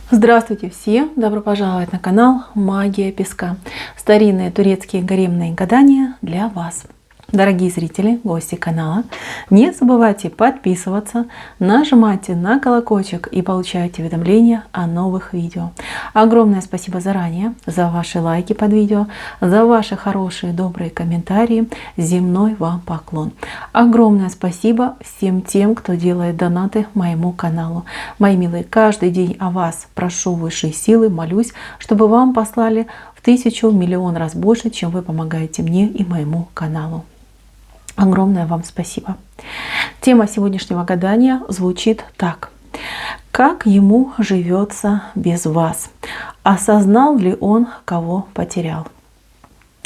Здравствуйте все! Добро пожаловать на канал Магия Песка. Старинные турецкие гаремные гадания для вас. Дорогие зрители, гости канала, не забывайте подписываться, нажимайте на колокольчик и получайте уведомления о новых видео. Огромное спасибо заранее за ваши лайки под видео, за ваши хорошие добрые комментарии. Земной вам поклон. Огромное спасибо всем тем, кто делает донаты моему каналу. Мои милые, каждый день о вас прошу высшие силы, молюсь, чтобы вам послали в 1000, в миллион раз больше, чем вы помогаете мне и моему каналу. Огромное вам спасибо. Тема сегодняшнего гадания звучит так. Как ему живется без вас? Осознал ли он, кого потерял?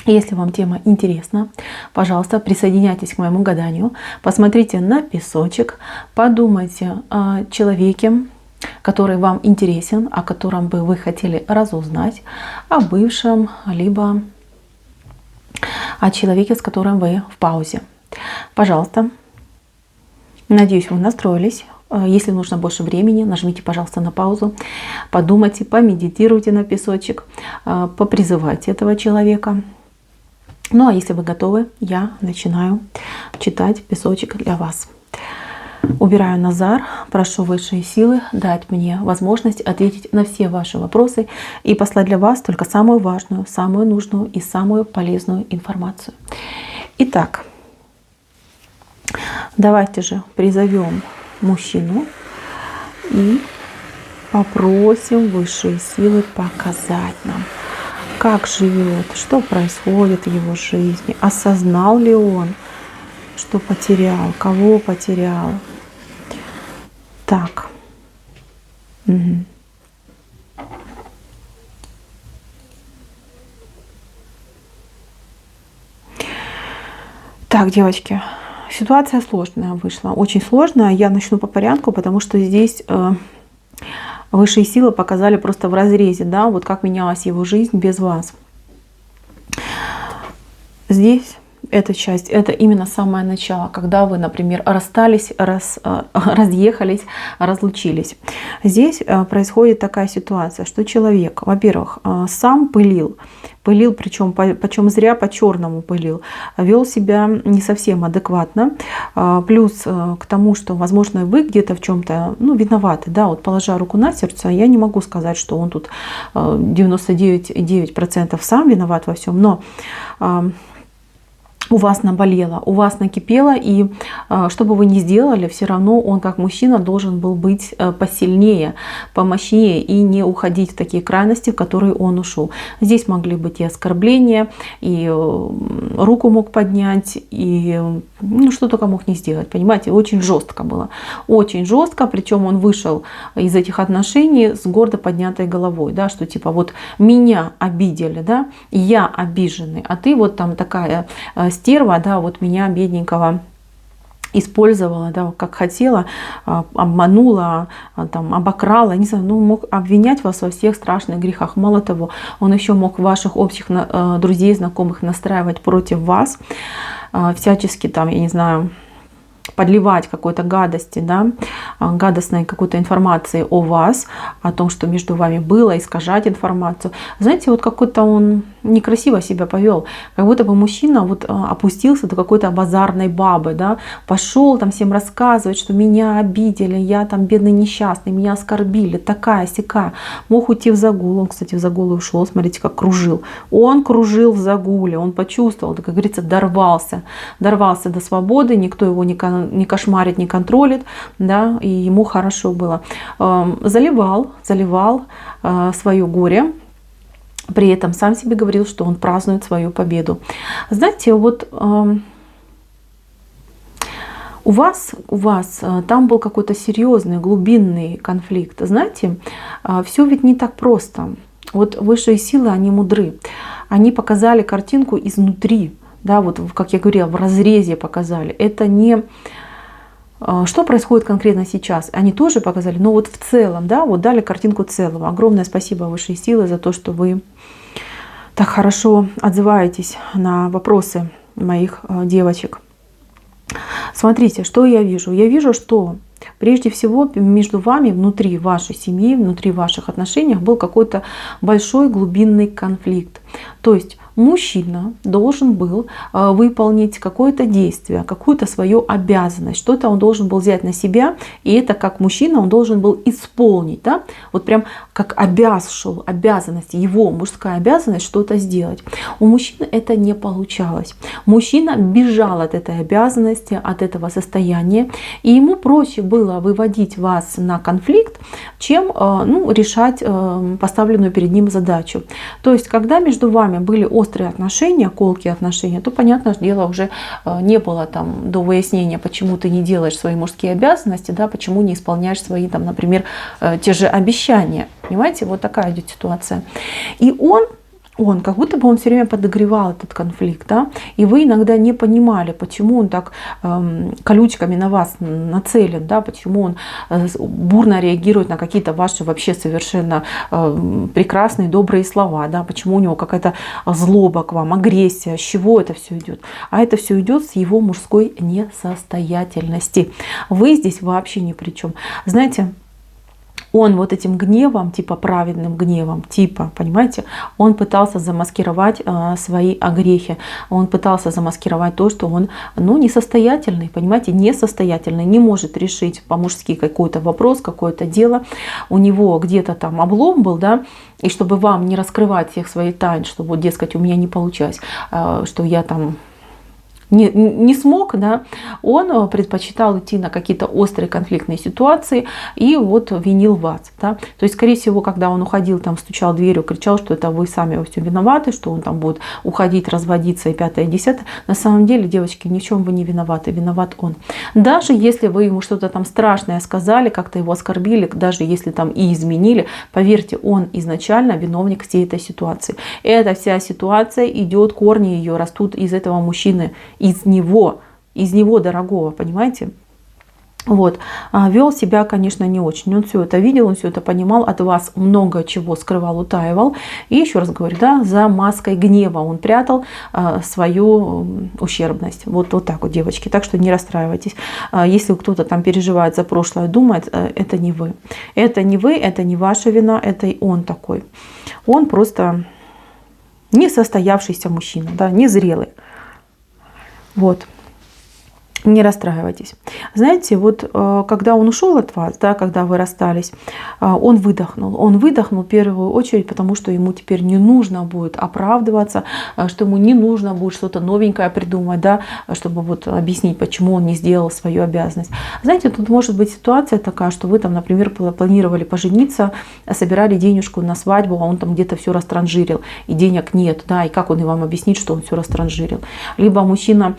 Если вам тема интересна, пожалуйста, присоединяйтесь к моему гаданию, посмотрите на песочек, подумайте о человеке, который вам интересен, о котором бы вы хотели разузнать, о бывшем, либо о человеке, с которым вы в паузе. Пожалуйста, надеюсь, вы настроились. Если нужно больше времени, нажмите, пожалуйста, на паузу, подумайте, помедитируйте на песочек, попризывайте этого человека. Ну а если вы готовы, я начинаю читать песочек для вас. Убираю Назар, прошу высшие силы дать мне возможность ответить на все ваши вопросы и послать для вас только самую важную, самую нужную и самую полезную информацию. Итак, давайте же призовем мужчину и попросим высшие силы показать нам, как живет, что происходит в его жизни, осознал ли он, что потерял, кого потерял. Так. Угу. Так, девочки, ситуация сложная вышла, очень сложная. Я начну по порядку, потому что здесь высшие силы показали просто в разрезе, да, вот как менялась его жизнь без вас. Здесь эта часть, это именно самое начало, когда вы, например, расстались, разъехались, разлучились. Здесь происходит такая ситуация, что человек, во-первых, сам пылил, причем почем зря по-черному пылил, вел себя не совсем адекватно, плюс к тому, что, возможно, вы где-то в чем-то, ну, виноваты, да, вот положа руку на сердце, я не могу сказать, что он тут 99,9% сам виноват во всем, но у вас наболело, у вас накипело, и что бы вы ни сделали, все равно он как мужчина должен был быть посильнее, помощнее и не уходить в такие крайности, в которые он ушел. Здесь могли быть и оскорбления, и руку мог поднять, и ну, что только мог не сделать, понимаете, очень жестко было. Очень жестко, причем он вышел из этих отношений с гордо поднятой головой, да, что типа вот меня обидели, да, я обиженный, а ты вот там такая стерва, да, вот меня бедненького использовала, да, как хотела, обманула, там, обокрала, не знаю, ну, мог обвинять вас во всех страшных грехах. Мало того, он еще мог ваших общих друзей, знакомых настраивать против вас, всячески там, я не знаю, подливать какой-то гадости, да, гадостной какой-то информации о вас, о том, что между вами было, искажать информацию. Знаете, вот какой-то он некрасиво себя повел, как будто бы мужчина вот опустился до какой-то базарной бабы, да, пошел там всем рассказывать, что меня обидели, я там бедный несчастный, меня оскорбили, такая-сякая. Мог уйти в загул, он, кстати, в загул ушел, смотрите, как кружил. Он кружил в загуле, он почувствовал, как говорится, дорвался до свободы, никто его не кошмарит, не контролит, да, и ему хорошо было. Заливал свое горе, при этом сам себе говорил, что он празднует свою победу. Знаете, вот у вас там был какой-то серьезный, глубинный конфликт. Знаете, все ведь не так просто. Вот высшие силы, они мудры. Они показали картинку изнутри, да, вот как я говорила, в разрезе показали. Это не что происходит конкретно сейчас. Они тоже показали, но вот в целом, да, вот дали картинку целого. Огромное спасибо высшие силы за то, что вы так хорошо отзываетесь на вопросы моих девочек. Смотрите, что я вижу. Я вижу, что Прежде всего, между вами, внутри вашей семьи, внутри ваших отношений был какой-то большой глубинный конфликт. То есть мужчина должен был выполнить какое-то действие, какую-то свою обязанность, что-то он должен был взять на себя, и это как мужчина он должен был исполнить, да? Вот прям как обязанность, его мужская обязанность что-то сделать. У мужчины это не получалось. Мужчина бежал от этой обязанности, от этого состояния, и ему проще было выводить вас на конфликт, чем решать поставленную перед ним задачу. То есть, когда между вами были острые отношения, колкие отношения, то, понятное дело, уже не было там до выяснения, почему ты не делаешь свои мужские обязанности, да, почему не исполняешь свои, там, например, те же обещания. Понимаете, вот такая идет ситуация. И он как будто бы он все время подогревал этот конфликт, да, и вы иногда не понимали, почему он так колючками на вас нацелен, да, почему он бурно реагирует на какие-то ваши вообще совершенно прекрасные, добрые слова, да, почему у него какая-то злоба к вам, агрессия, с чего это все идет. А это все идет с его мужской несостоятельности. Вы здесь вообще ни при чем. Знаете, он вот этим гневом, типа праведным гневом, понимаете, он пытался замаскировать свои огрехи, он пытался замаскировать то, что он, несостоятельный, понимаете, несостоятельный, не может решить по-мужски какой-то вопрос, какое-то дело, у него где-то там облом был, да, и чтобы вам не раскрывать всех своих тайн, что вот, дескать, у меня не получалось, что я там не смог, да, он предпочитал идти на какие-то острые конфликтные ситуации и вот винил вас. Да. То есть, скорее всего, когда он уходил, там, стучал дверью, кричал, что это вы сами во всем виноваты, что он там будет уходить, разводиться и 5-е, 10-е. На самом деле, девочки, ни в чем вы не виноваты, виноват он. Даже если вы ему что-то там страшное сказали, как-то его оскорбили, даже если там и изменили, поверьте, он изначально виновник всей этой ситуации. Эта вся ситуация идет, корни ее растут из этого мужчины, из него дорогого, понимаете? Вот. Вел себя, конечно, не очень. Он все это видел, он все это понимал, от вас много чего скрывал, утаивал. И еще раз говорю, да, за маской гнева он прятал свою ущербность. Вот так вот, девочки. Так что не расстраивайтесь. Если кто-то там переживает за прошлое, думает, это не вы. Это не вы, это не ваша вина, это и он такой. Он просто несостоявшийся мужчина, да, незрелый. Вот. Не расстраивайтесь. Знаете, вот когда он ушел от вас, да, когда вы расстались, он выдохнул. Он выдохнул в первую очередь, потому что ему теперь не нужно будет оправдываться, что ему не нужно будет что-то новенькое придумать, да, чтобы вот объяснить, почему он не сделал свою обязанность. Знаете, тут может быть ситуация такая, что вы там, например, планировали пожениться, собирали денежку на свадьбу, а он там где-то все растранжирил, и денег нет, да, и как он и вам объяснит, что он все растранжирил. Либо мужчина,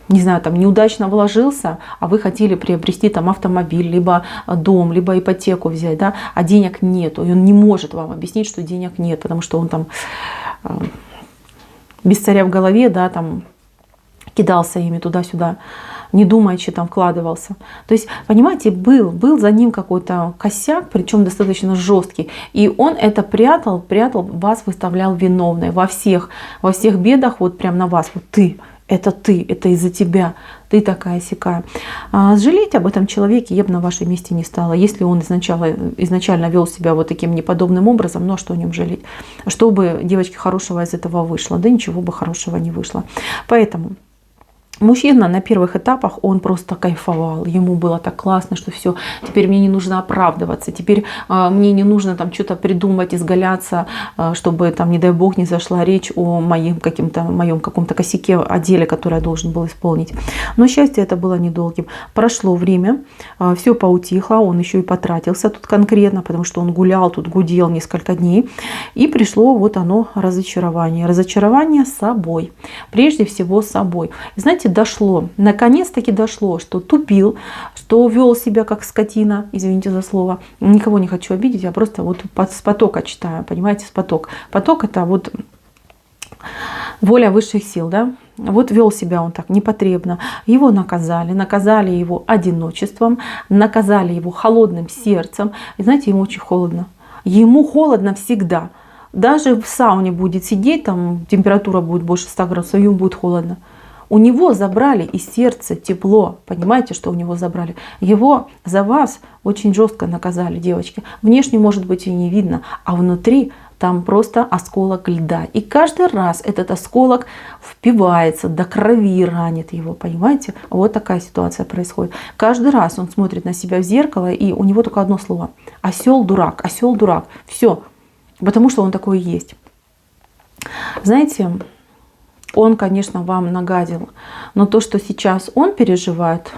не знаю, там неудачно вложился, а вы хотели приобрести там автомобиль, либо дом, либо ипотеку взять, да, а денег нету, и он не может вам объяснить, что денег нет, потому что он там без царя в голове, да, там кидался ими туда-сюда, не думаючи там вкладывался. То есть, понимаете, был за ним какой-то косяк, причем достаточно жесткий, и он это прятал, вас выставлял виновной во всех бедах, вот прям на вас, вот это из-за тебя, ты такая сякая. Жалеть об этом человеке я бы на вашем месте не стала. Если он изначально вел себя вот таким неподобным образом, а что о нем жалеть? Что бы, девочки, хорошего из этого вышло? Да ничего бы хорошего не вышло. Поэтому мужчина на первых этапах, он просто кайфовал, ему было так классно, что все, теперь мне не нужно оправдываться, теперь мне не нужно там что-то придумать, изгаляться, чтобы там, не дай бог, не зашла речь о моем каком-то косяке, о деле, которое я должен был исполнить. Но счастье это было недолгим. Прошло время, все поутихло, он еще и потратился тут конкретно, потому что он гулял, тут гудел несколько дней, и пришло вот оно разочарование. Разочарование собой, прежде всего собой. И знаете, наконец-таки дошло, что тупил, что вел себя как скотина, извините за слово, никого не хочу обидеть, я просто вот с потока читаю, понимаете, с поток. Поток это вот воля высших сил, да, вот вел себя он так непотребно, его наказали его одиночеством, наказали его холодным сердцем, и знаете, ему очень холодно, ему холодно всегда, даже в сауне будет сидеть, там температура будет больше 100 градусов, ему будет холодно. У него забрали из сердца тепло. Понимаете, что у него забрали? Его за вас очень жестко наказали, девочки. Внешне, может быть, и не видно, а внутри там просто осколок льда. И каждый раз этот осколок впивается, до крови ранит его, понимаете? Вот такая ситуация происходит. Каждый раз он смотрит на себя в зеркало, и у него только одно слово: осел дурак, осел дурак. Все, потому что он такой и есть. Знаете, он, конечно, вам нагадил, но то, что сейчас он переживает,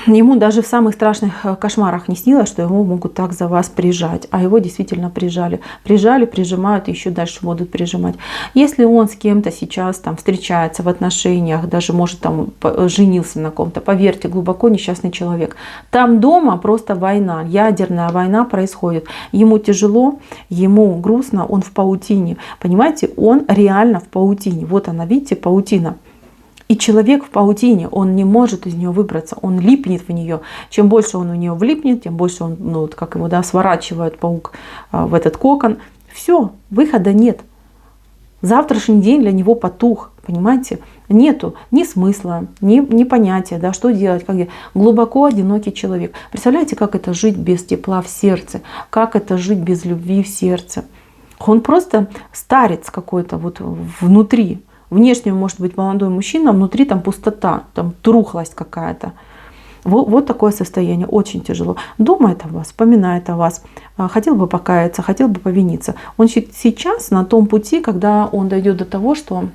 ему даже в самых страшных кошмарах не снилось, что его могут так за вас прижать. А его действительно прижали. Прижали, прижимают и еще дальше будут прижимать. Если он с кем-то сейчас там встречается в отношениях, даже может там женился на ком-то, поверьте, глубоко несчастный человек. Там дома просто война, ядерная война происходит. Ему тяжело, ему грустно, он в паутине. Понимаете, он реально в паутине. Вот она, видите, паутина. И человек в паутине, он не может из нее выбраться, он липнет в нее. Чем больше он в нее влипнет, тем больше он, ну, вот как его, да, сворачивает паук в этот кокон. Все, выхода нет. Завтрашний день для него потух, понимаете? Нету ни смысла, ни понятия, да, что делать, как делать. Глубоко одинокий человек. Представляете, как это жить без тепла в сердце? Как это жить без любви в сердце? Он просто старец какой-то вот внутри. Внешне может быть молодой мужчина, а внутри там пустота, там трухлость какая-то. Вот такое состояние, очень тяжело. Думает о вас, вспоминает о вас, хотел бы покаяться, хотел бы повиниться. Он сейчас на том пути, когда он дойдет до того, что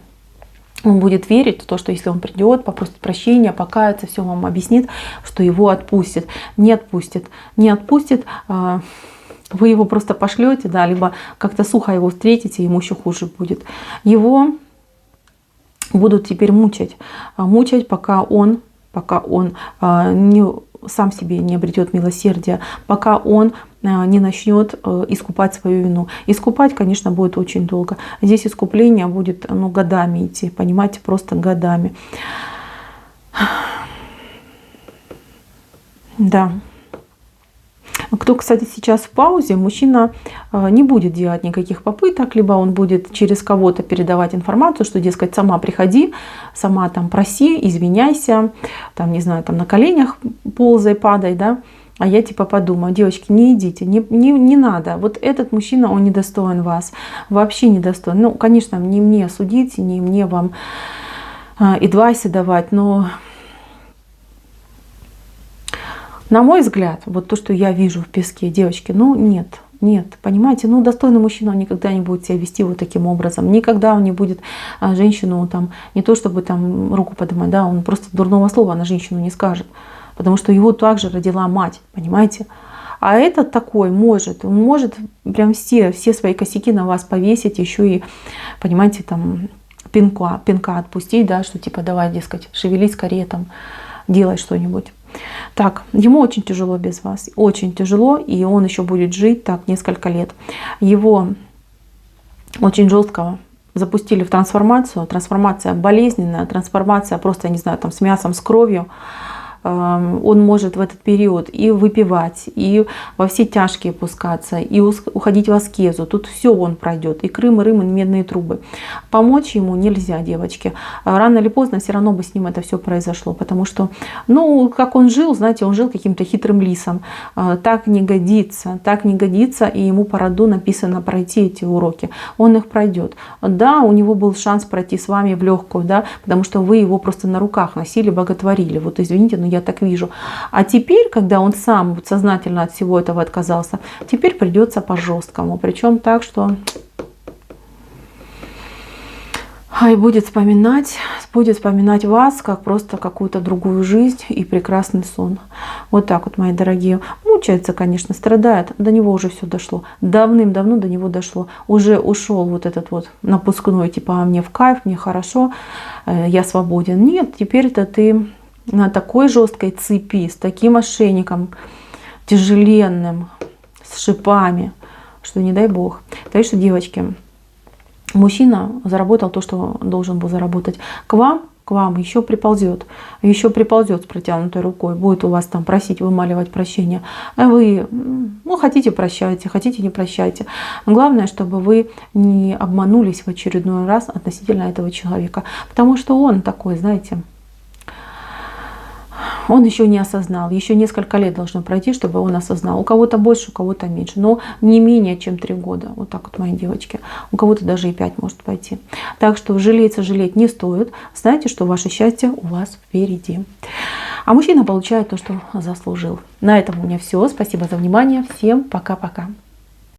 он будет верить в то, что если он придет, попросит прощения, покается, все вам объяснит, что его отпустит. Не отпустит, не отпустит. Вы его просто пошлете, да, либо как-то сухо его встретите, ему еще хуже будет. Его будут теперь мучать, пока он сам себе не обретет милосердия, пока он не начнет искупать свою вину. Искупать, конечно, будет очень долго. Здесь искупление будет, ну, годами идти, понимаете, просто годами. Да. Кто, кстати, сейчас в паузе, мужчина не будет делать никаких попыток, либо он будет через кого-то передавать информацию, что, дескать, сама приходи, сама там проси, извиняйся, там, не знаю, там на коленях ползай, падай, да, а я типа подумаю: девочки, не идите, не надо, вот этот мужчина, он недостоин вас, вообще недостоин. Ну, конечно, не мне судить, не мне вам адвайсы давать, но... На мой взгляд, вот то, что я вижу в песке, девочки, ну нет, понимаете, ну достойный мужчина, он никогда не будет себя вести вот таким образом, никогда он не будет женщину там, не то чтобы там руку поднимать, да, он просто дурного слова на женщину не скажет, потому что его также родила мать, понимаете. А этот такой может, он может прям все свои косяки на вас повесить, еще и, понимаете, там пинка отпустить, да, что типа давай, дескать, шевелись скорее, там, делай что-нибудь. Так, ему очень тяжело без вас, очень тяжело, и он еще будет жить так несколько лет. Его очень жестко запустили в трансформацию, трансформация болезненная, трансформация просто, я не знаю, там с мясом, с кровью. Он может в этот период и выпивать, и во все тяжкие пускаться, и уходить в аскезу. Тут все он пройдет, и Крым, и Рым, и медные трубы. Помочь ему нельзя, девочки. Рано или поздно все равно бы с ним это все произошло, потому что, ну, как он жил, знаете, он жил каким-то хитрым лисом. Так не годится, и ему по роду написано пройти эти уроки. Он их пройдет. Да, у него был шанс пройти с вами в легкую, да, потому что вы его просто на руках носили, боготворили. Вот извините, но я так вижу. А теперь, когда он сам сознательно от всего этого отказался, теперь придется по-жесткому. Причем так, что будет вспоминать вас как просто какую-то другую жизнь и прекрасный сон. Вот так вот, мои дорогие. Мучается, конечно, страдает. До него уже все дошло. Давным-давно до него дошло. Уже ушел вот этот вот напускной, типа, мне в кайф, мне хорошо, я свободен. Нет, теперь-то ты на такой жесткой цепи, с таким ошейником тяжеленным, с шипами, что не дай бог. Так что, девочки, мужчина заработал то, что должен был заработать. К вам к вам еще приползет с протянутой рукой, будет у вас там просить, вымаливать прощения. А вы, хотите прощайте, хотите не прощайте. Главное, чтобы вы не обманулись в очередной раз относительно этого человека. Потому что он такой, знаете, он еще не осознал. Еще несколько лет должно пройти, чтобы он осознал. У кого-то больше, у кого-то меньше. Но не менее чем 3 года. Вот так вот, мои девочки. У кого-то даже и 5 может пойти. Так что жалеть не стоит. Знайте, что ваше счастье у вас впереди. А мужчина получает то, что заслужил. На этом у меня все. Спасибо за внимание. Всем пока-пока.